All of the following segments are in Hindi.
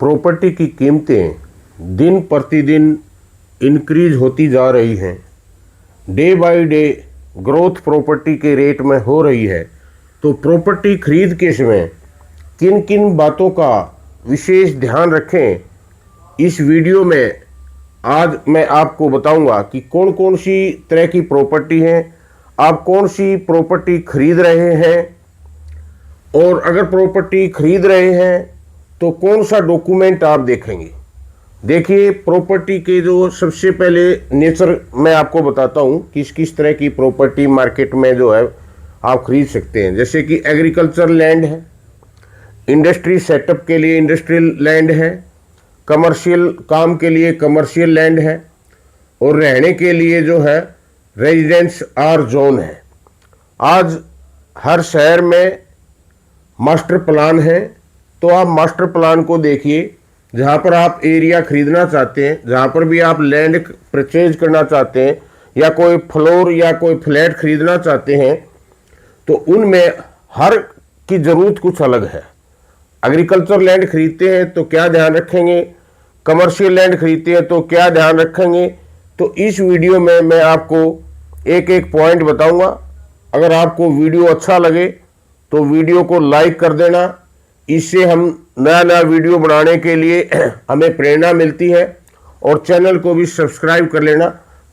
प्रॉपर्टी की कीमतें दिन प्रतिदिन इंक्रीज होती जा रही हैं। Day by day growth property के रेट में हो रही है। तो प्रॉपर्टी खरीद के समय किन किन बातों का विशेष ध्यान रखें, इस वीडियो में आज मैं आपको बताऊंगा कि कौन कौन सी तरह की प्रॉपर्टी हैं, आप कौन सी प्रॉपर्टी खरीद रहे हैं, और अगर प्रॉपर्टी खरीद रहे हैं तो कौन सा डॉक्यूमेंट आप देखेंगे। देखिए, प्रॉपर्टी के जो सबसे पहले नेचर मैं आपको बताता हूँ, किस किस तरह की प्रॉपर्टी मार्केट में जो है आप खरीद सकते हैं। जैसे कि एग्रीकल्चर लैंड है, इंडस्ट्री सेटअप के लिए इंडस्ट्रियल लैंड है, कमर्शियल काम के लिए कमर्शियल लैंड है, और रहने के लिए जो है रेजिडेंस आर जोन है। आज हर शहर में मास्टर प्लान है, तो आप मास्टर प्लान को देखिए। जहाँ पर आप एरिया खरीदना चाहते हैं, जहाँ पर भी आप लैंड परचेज करना चाहते हैं, या कोई फ्लोर या कोई फ्लैट खरीदना चाहते हैं, तो उनमें हर की ज़रूरत कुछ अलग है। एग्रीकल्चर लैंड खरीदते हैं तो क्या ध्यान रखेंगे, कमर्शियल लैंड खरीदते हैं तो क्या ध्यान रखेंगे। तो इस वीडियो में मैं आपको एक एक पॉइंट बताऊंगा। अगर आपको वीडियो अच्छा लगे तो वीडियो को लाइक कर देना। इससे हम नया वीडियो बनाने के लिए हमें प्रेरणा मिलती है, और चैनल को भी सब्सक्राइब कर लेना,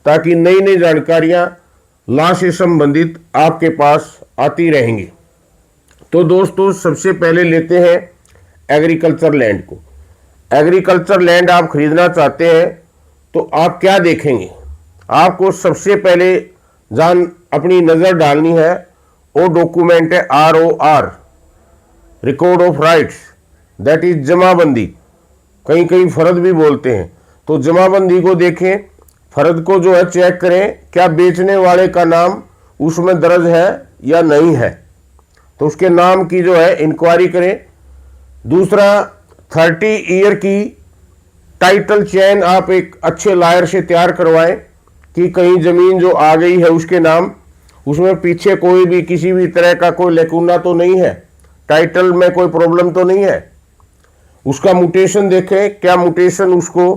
ताकि नई नई जानकारियाँ लॉ से संबंधित आपके पास आती रहेंगी। तो दोस्तों, सबसे पहले लेते हैं एग्रीकल्चर लैंड को। एग्रीकल्चर लैंड आप खरीदना चाहते हैं तो आप क्या देखेंगे। आपको सबसे पहले अपनी नज़र डालनी है, वो डॉक्यूमेंट है ROR, record of rights, that is jamabandi. कहीं कहीं फर्द भी बोलते हैं। तो जमाबंदी को देखें, फर्द को जो है चेक करें, क्या बेचने वाले का नाम उसमें दर्ज है या नहीं है, तो उसके नाम की जो है इंक्वायरी करें। दूसरा, 30 ईयर की टाइटल चेन आप एक अच्छे लायर से तैयार करवाएं, कि कहीं ज़मीन जो आ गई है उसके नाम, उसमें पीछे कोई भी किसी भी तरह का कोई लेकुना तो नहीं है, टाइटल में कोई प्रॉब्लम तो नहीं है। उसका म्यूटेशन देखें, क्या म्यूटेशन उसको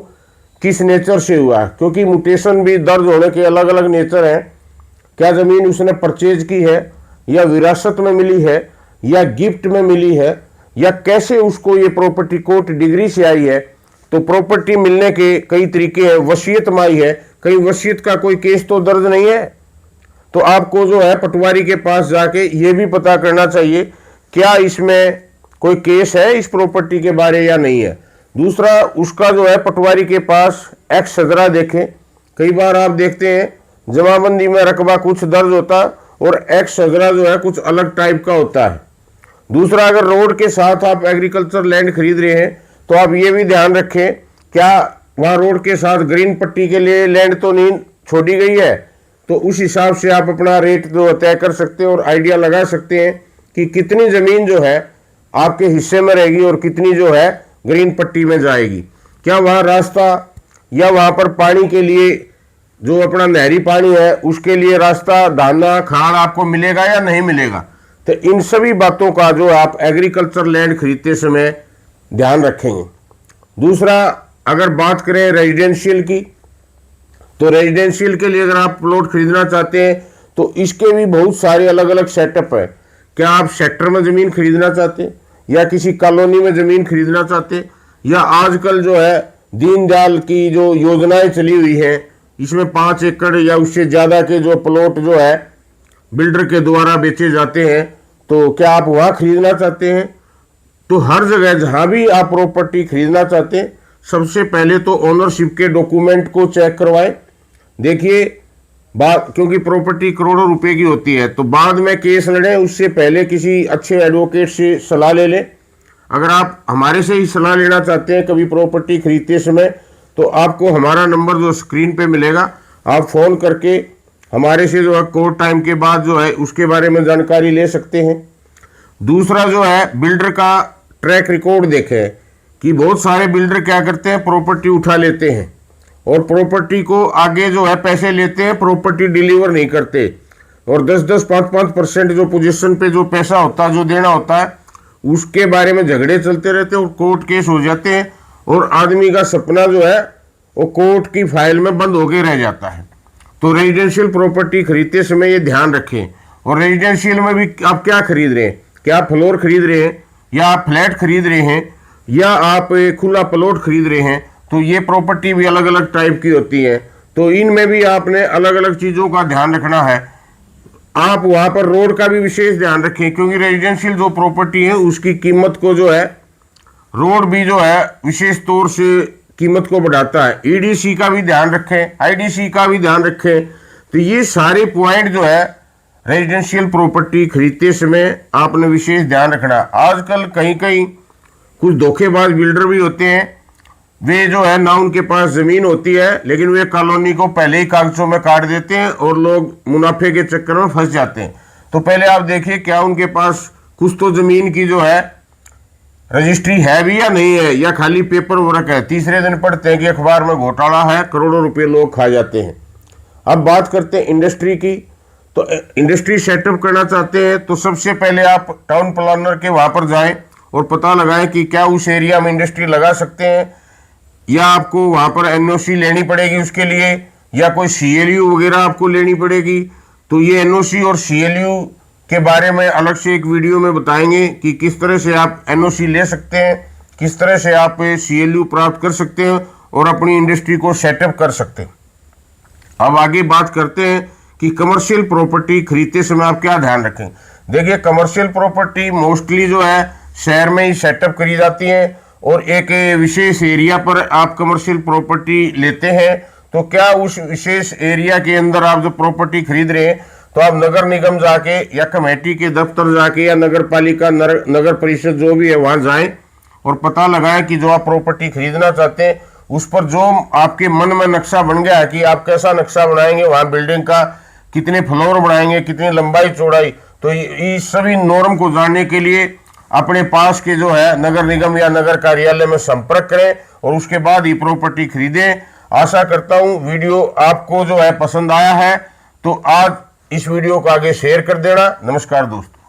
किस नेचर से हुआ है, क्योंकि म्यूटेशन भी दर्ज होने के अलग अलग नेचर हैं। क्या ज़मीन उसने परचेज की है, या विरासत में मिली है, या गिफ्ट में मिली है, या कैसे उसको ये प्रॉपर्टी कोर्ट डिग्री से आई है। तो प्रॉपर्टी मिलने के कई तरीके हैं। वसीयत माई है, कहीं वसीयत का कोई केस तो दर्ज नहीं है, तो आपको जो है पटवारी के पास जाके ये भी पता करना चाहिए क्या इसमें कोई केस है इस प्रॉपर्टी के बारे या नहीं है। दूसरा, उसका जो है पटवारी के पास एक्स सदरा देखें। कई बार आप देखते हैं जमाबंदी में रकबा कुछ दर्ज होता और एक्स सदरा जो है कुछ अलग टाइप का होता है। दूसरा, अगर रोड के साथ आप एग्रीकल्चर लैंड खरीद रहे हैं तो आप ये भी ध्यान रखें, क्या वहाँ रोड के साथ ग्रीन पट्टी के लिए लैंड तो नहीं छोड़ी गई है। तो उस हिसाब से आप अपना रेट जो तय कर सकते हैं और आइडिया लगा सकते हैं कि कितनी ज़मीन जो है आपके हिस्से में रहेगी और कितनी जो है ग्रीन पट्टी में जाएगी। क्या वहाँ रास्ता या वहाँ पर पानी के लिए जो अपना नहरी पानी है उसके लिए रास्ता, दाना, खाद आपको मिलेगा या नहीं मिलेगा। तो इन सभी बातों का जो आप एग्रीकल्चर लैंड खरीदते समय ध्यान रखेंगे। दूसरा, अगर बात करें रेजिडेंशियल की, तो रेजिडेंशियल के लिए अगर आप प्लॉट खरीदना चाहते हैं तो इसके भी बहुत सारे अलग अलग सेटअप है। क्या आप सेक्टर में ज़मीन खरीदना चाहते हैं, या किसी कॉलोनी में ज़मीन खरीदना चाहते हैं, या आजकल जो है दीनदयाल की जो योजनाएं चली हुई हैं, इसमें 5 एकड़ या उससे ज़्यादा के जो प्लॉट जो है बिल्डर के द्वारा बेचे जाते हैं, तो क्या आप वहाँ खरीदना चाहते हैं। तो हर जगह जहाँ भी आप प्रॉपर्टी खरीदना चाहते हैं, सबसे पहले तो ओनरशिप के डॉक्यूमेंट को चेक करवाएं। देखिए, क्योंकि प्रॉपर्टी करोड़ों रुपए की होती है, तो बाद में केस लड़े उससे पहले किसी अच्छे एडवोकेट से सलाह ले लें। अगर आप हमारे से ही सलाह लेना चाहते हैं कभी प्रॉपर्टी खरीदते समय, तो आपको हमारा नंबर जो स्क्रीन पे मिलेगा, आप फ़ोन करके हमारे से जो है कोर्ट टाइम के बाद जो है उसके बारे में जानकारी ले सकते हैं। दूसरा जो है, बिल्डर का ट्रैक रिकॉर्ड देखें कि बहुत सारे बिल्डर क्या करते हैं, प्रॉपर्टी उठा लेते हैं और प्रॉपर्टी को आगे जो है पैसे लेते हैं, प्रॉपर्टी डिलीवर नहीं करते, और 10-10, 5-5% जो पोजीशन पे जो पैसा होता है, जो देना होता है, उसके बारे में झगड़े चलते रहते हैं और कोर्ट केस हो जाते हैं। और आदमी का सपना जो है वो कोर्ट की फाइल में बंद होके रह जाता है। तो रेजिडेंशियल प्रॉपर्टी खरीदते समय ये ध्यान रखें। और रेजिडेंशियल में भी आप क्या खरीद रहे हैं, क्या आप फ्लोर खरीद रहे हैं, या आप फ्लैट खरीद रहे हैं, या आप खुला प्लॉट खरीद रहे हैं, तो ये प्रॉपर्टी भी अलग अलग टाइप की होती है। तो इनमें भी आपने अलग अलग चीज़ों का ध्यान रखना है। आप वहाँ पर रोड का भी विशेष ध्यान रखें, क्योंकि रेजिडेंशियल जो प्रॉपर्टी है उसकी कीमत को जो है रोड भी जो है विशेष तौर से कीमत को बढ़ाता है। ईडीसी का भी ध्यान रखें, आईडीसी का भी ध्यान रखें। तो ये सारे पॉइंट जो है रेजिडेंशियल प्रॉपर्टी खरीदते समय आपने विशेष ध्यान रखना। आजकल कहीं कहीं कुछ धोखेबाज बिल्डर भी होते हैं, वे जो है ना उनके पास ज़मीन होती है, लेकिन वे कॉलोनी को पहले ही कागजों में काट देते हैं और लोग मुनाफे के चक्कर में फंस जाते हैं। तो पहले आप देखिए क्या उनके पास कुछ तो ज़मीन की जो है रजिस्ट्री है भी या नहीं है, या खाली पेपर वर्क है। तीसरे दिन पढ़ते हैं कि अखबार में घोटाला है, करोड़ों रुपए लोग खा जाते हैं। अब बात करते हैं इंडस्ट्री की। तो इंडस्ट्री सेटअप करना चाहते हैं तो सबसे पहले आप टाउन प्लानर के वहाँ पर जाएं और पता लगाएं कि क्या उस एरिया में इंडस्ट्री लगा सकते हैं, या आपको वहाँ पर एनओसी लेनी पड़ेगी उसके लिए, या कोई सीएलयू वगैरह आपको लेनी पड़ेगी। तो ये एनओसी और सीएलयू के बारे में अलग से एक वीडियो में बताएंगे कि किस तरह से आप एनओसी ले सकते हैं, किस तरह से आप सीएलयू प्राप्त कर सकते हैं और अपनी इंडस्ट्री को सेटअप कर सकते हैं। अब आगे बात करते हैं कि कमर्शियल प्रॉपर्टी खरीदते समय आप क्या ध्यान रखें। देखिए, कमर्शियल प्रॉपर्टी मोस्टली जो है शहर में ही सेटअप करी जाती है, और एक विशेष एरिया पर आप कमर्शियल प्रॉपर्टी लेते हैं। तो क्या उस विशेष एरिया के अंदर आप जो प्रॉपर्टी खरीद रहे हैं, तो आप नगर निगम जाके या कमेटी के दफ्तर जाके या नगर पालिका नगर परिषद जो भी है वहाँ जाएं और पता लगाएं कि जो आप प्रॉपर्टी खरीदना चाहते हैं उस पर जो आपके मन में नक्शा बन गया है कि आप कैसा नक्शा बनाएंगे, वहाँ बिल्डिंग का कितने फ्लोर बनाएंगे, कितनी लंबाई चौड़ाई। तो इस सभी नॉर्म को जानने के लिए अपने पास के जो है नगर निगम या नगर कार्यालय में संपर्क करें और उसके बाद ही प्रॉपर्टी खरीदें। आशा करता हूँ वीडियो आपको जो है पसंद आया है, तो आज इस वीडियो को आगे शेयर कर देना। नमस्कार दोस्तों।